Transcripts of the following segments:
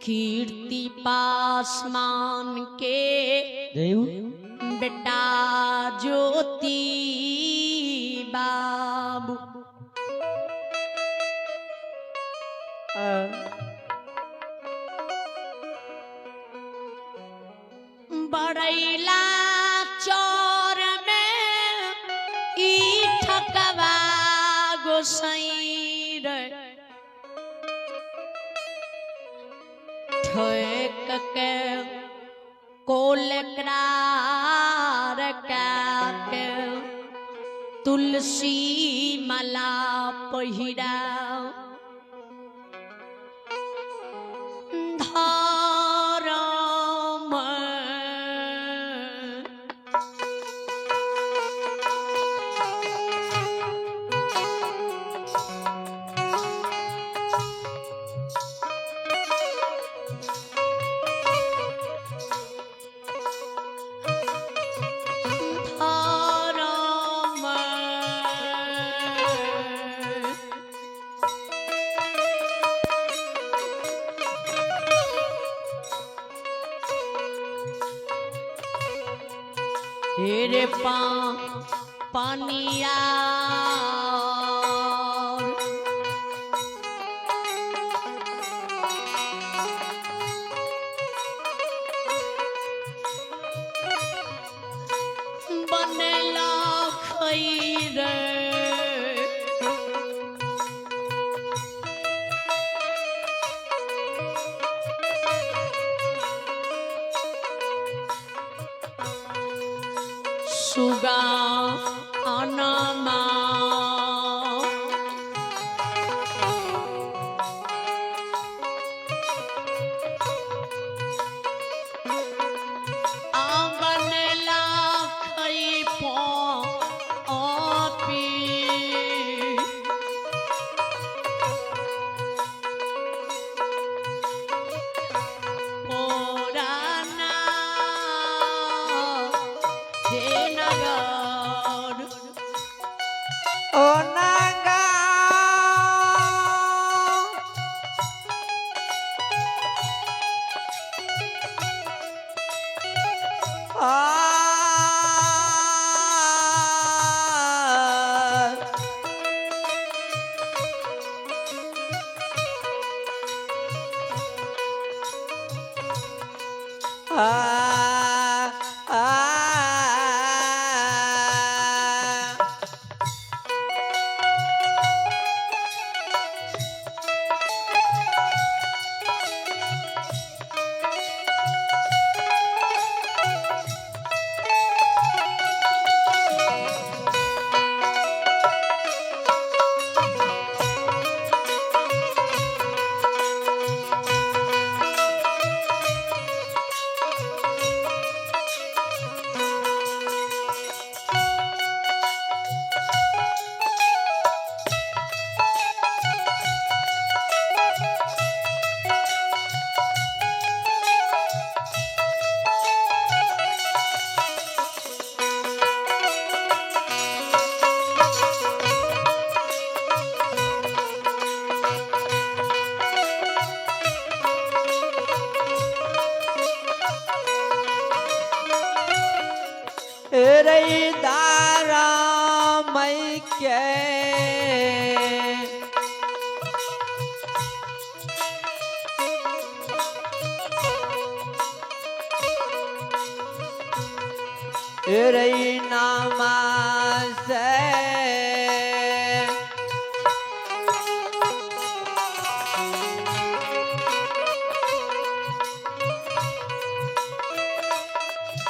कीर्ति पासमान के बेटा ज्योति बाबू बड़ैला चौर में ई ठकवा गोसाई रे ठेक के कोलकरार के तुलसी माला पहिरा हेरे पानिया बनेला खैर सुगा अनमा आंगनला खैपो आपी पुराना रे दारा मई के रे नामा से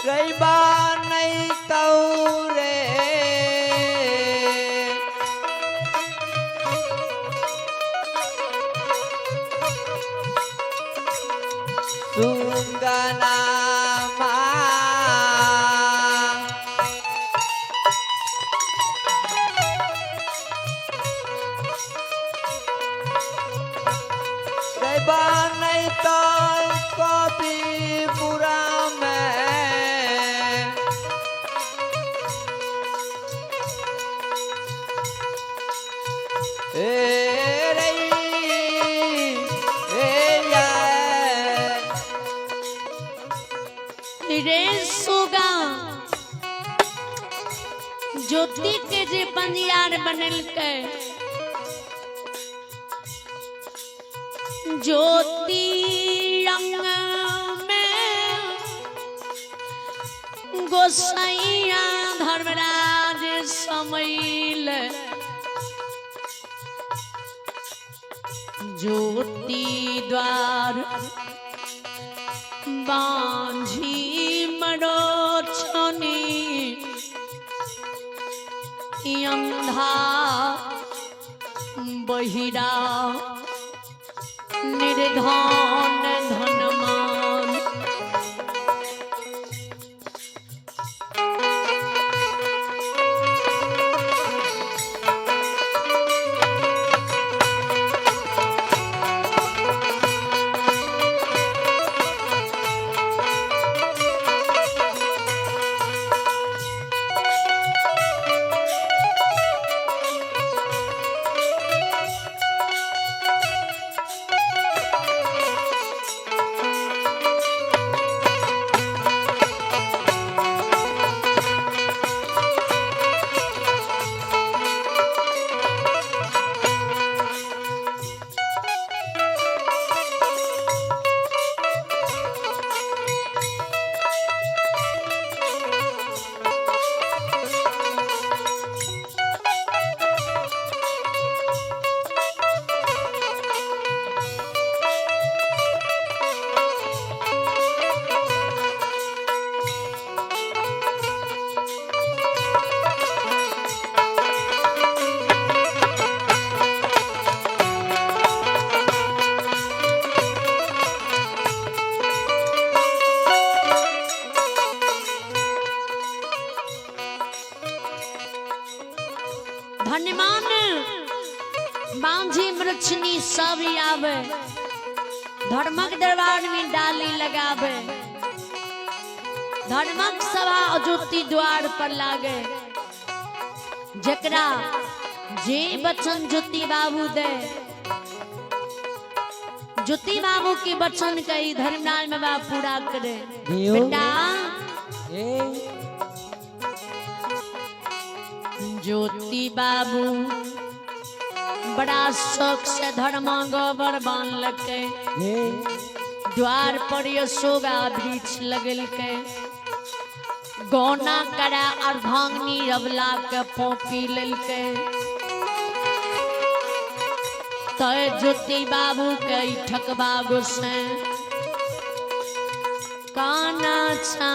रैबा नहीं तौरे सुंगना रैबा नहीं तो कॉपी पूरा में रे रे या रे सुगा ज्योति के जे बनियार बनल के ज्योति रंग में गोसैया धर्मराज समैल ज्योति द्वार बांझी मरोछनी अंधा बहिरा निर्धन धनमान धन्यमान बांझी मृक्षनी सब आवे धर्मक दरबार में डाली लगावे धर्मक सभा अज्योति द्वार पर लागे जकरा जे बचन ज्योति बाबू दे ज्योति बाबू के बचन कई धर्मराज में बाबा पूरा करे बेटा ज्योति बाबू बड़ा शौक से धर्म गोबर बांध के द्वार पर यशोगा वृक्ष लगल के गौना करा अर्धांगिनी रबला के पोपी लेल के तय ज्योति बाबू के ठकबा गुस्से काना छा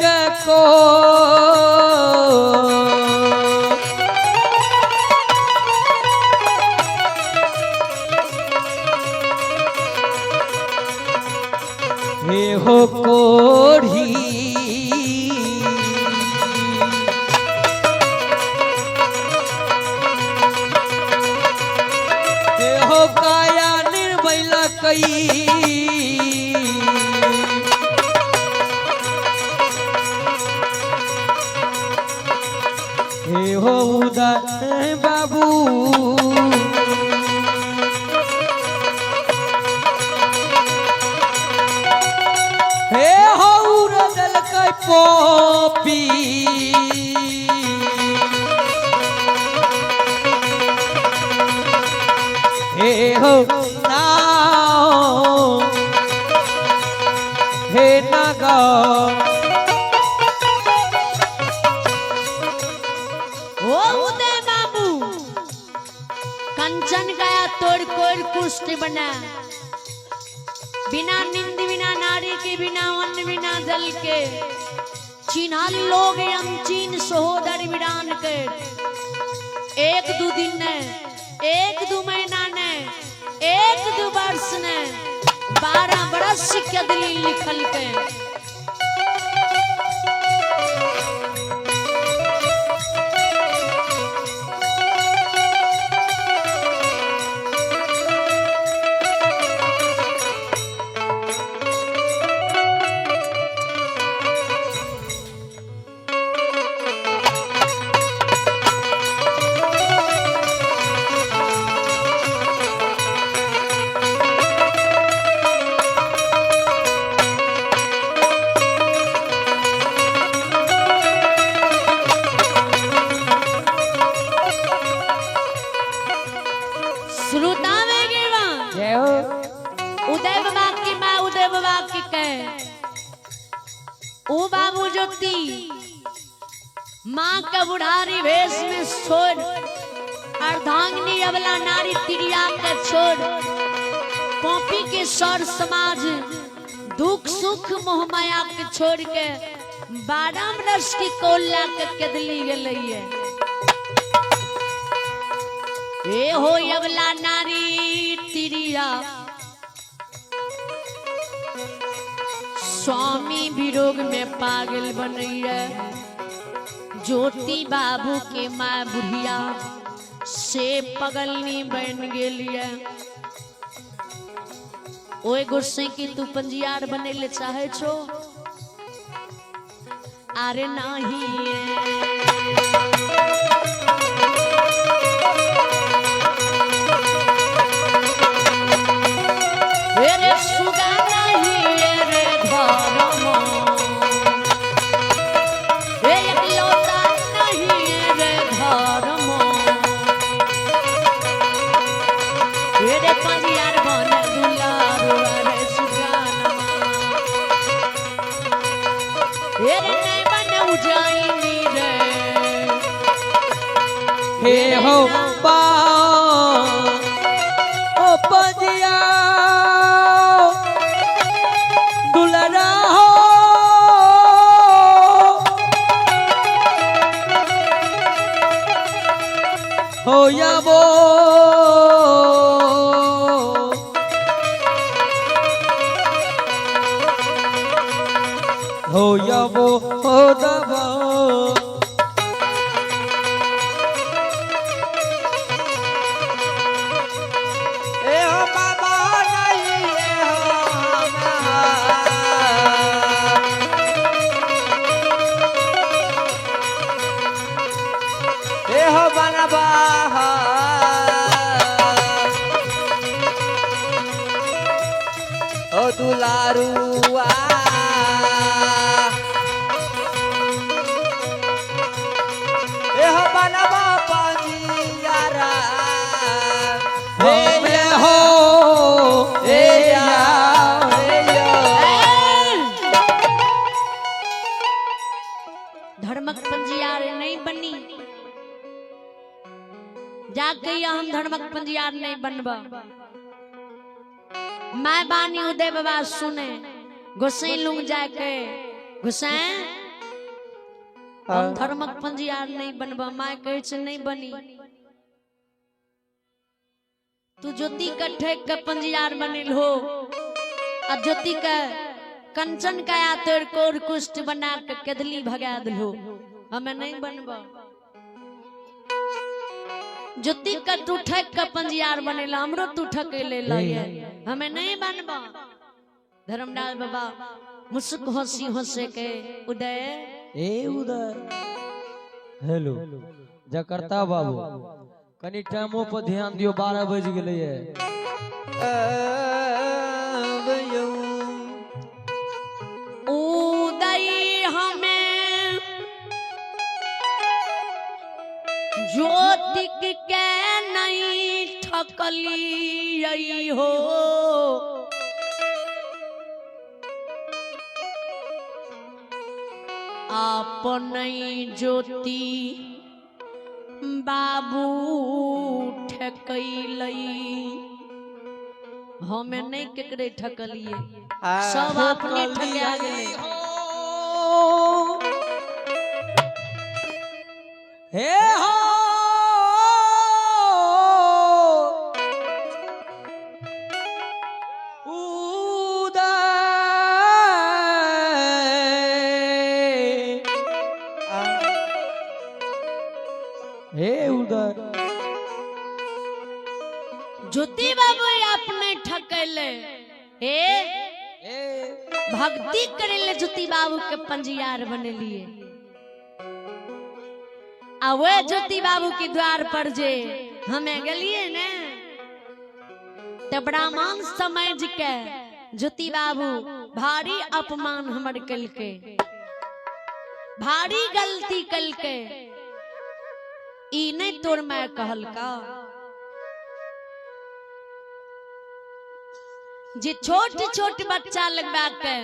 के को हे हो कोढ़ी हे हो काया निर्मला कई हे हो उदय बाबू हे हो उड़ल के पोपी हे हो नाओ हे नगा ओ उदय बाबू कंचन गया तोड़ कोड़ कुष्ठ बना बिना निंद बिना नारी के बिना अन्न बिना जल के चिन्हा लोग हम चीन सहोदर वीरान के एक दो दिन ने एक दो महीना ने एक दो वर्ष ने 12 बरस के दलील लिखल के ओ बाबू ज्योति माँ का बुढ़ारी भेष में छोड़ अर्धांगिनी अबला नारी तिरिया के छोड़ पोपी के सौर समाज दुख सुख मोह माया के छोड़ के 12 वर्ष की कोल्ला के कदली गई है। ए हो अबला नारी तिरिया स्वामी विरोग में पागल बन है। ज्योति बाबू के माँ बुढ़िया से पगलनी बन गेलिए। ओए गुस्से की तू पंजियार बने ले चाहे छो अरे नहीं रे सुगा नहीं रे धर्म रे एकलौता नहीं रे धर्म रे पंजियार बन दुलारू रे सुगानमा रे नहीं बन उजाइनी रे हे हो पा ओ पंजिया दुलरा हो या वो हो या वो हो दबा ए हो बाबा नहीं ए हो बनबा ओ दुलारुआ ए हो बनबा पंजियारा हो ए या धर्मक पंजियार नहीं बनी जाके हम धर्मक पंजियार नहीं बनबा। मैं बानी उदय बाबा सुने गोसाई लुंग जाके गुसाए हम धर्मक पंजियार नहीं बनबा, माय कहे छे नहीं बनी। तू ज्योति का ठेक के पंजियार बनिल हो, और ज्योति का कंचन का तोड़ कोर कुष्ठ बना के केदली भगा दिल हो, हमें नहीं बनबा। ज्योति का तू ठेक के पंजियार बनेला, हमरो तू ठकेले लगे, हमें नहीं बनबा। धर्मदास बाबा मुस्क हंसी हंसे के उदय ए उदय हेलो जकर्ता बाबू कनी टाइमो पर ध्यान दियो, 12 बज गेलै है। उदय हमें ज्योतिक के नहीं ठकली हो, अपन ज्योति बाबू ठकैलई, हमें नहीं केकरे ठकलिए, सब अपने ठका गेले। हे हो ज्योति बाबू अपने ठकले, भक्ति करेले ज्योति बाबू के पंजियार बनेलिए। आ वे ज्योति बाबू के द्वार पर जे हमें गलिए ने, तो ब्राह्मण समझ के ज्योति बाबू भारी अपमान हमर कलके, भारी गलती कलके। ई नहीं तोर मैं कहल का जे छोट छोट बच्चा लगवा के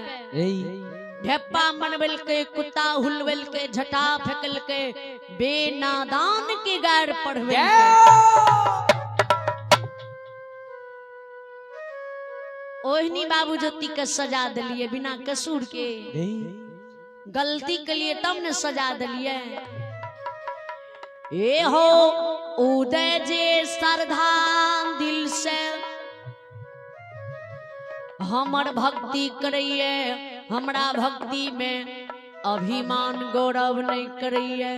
ढेपा मनबल के, कुत्ता हुलवल के, झटा फेंकल के, बेनादान के गार पढ़वे ओहनी बाबू ज्योति के सजा दिलिए, बिना कसूर के गलती के लिए तब ने सजा दिलिए। ए हो उदय जे श्रद्धा दिल से हमर भक्ति करिए, हमरा भक्ति में अभिमान गौरव नहीं करिए,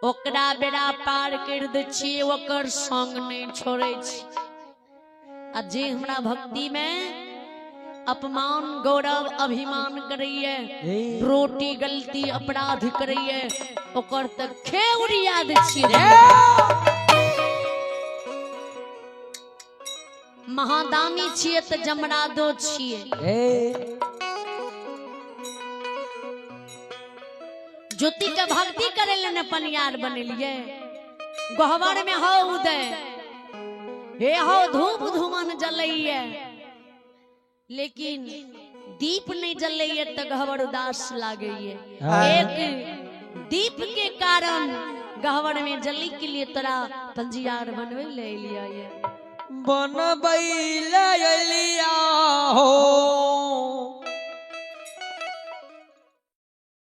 ओकरा बेड़ा पार कर दे छी, ओकर संग नहीं छोड़े छी। आ जे हमरा भक्ति में अपमान गौरव अभिमान करिए, रोटी गलती अपराध करिए, ओकर तक खेउरिया दे छी। महादानी छिए तो जमरादो छिए। ज्योति के भक्ति करे ले पनियार बनेलिए। गहवर में हो उदय, हे हो धूप धुमन जलइए, लेकिन दीप नहीं जलइए तो गहवर उदास लागइए। एक दीप के कारण गहवर में जली के लिए तोरा पंजियार बनवे ले लिया ये बनबैलिया हो।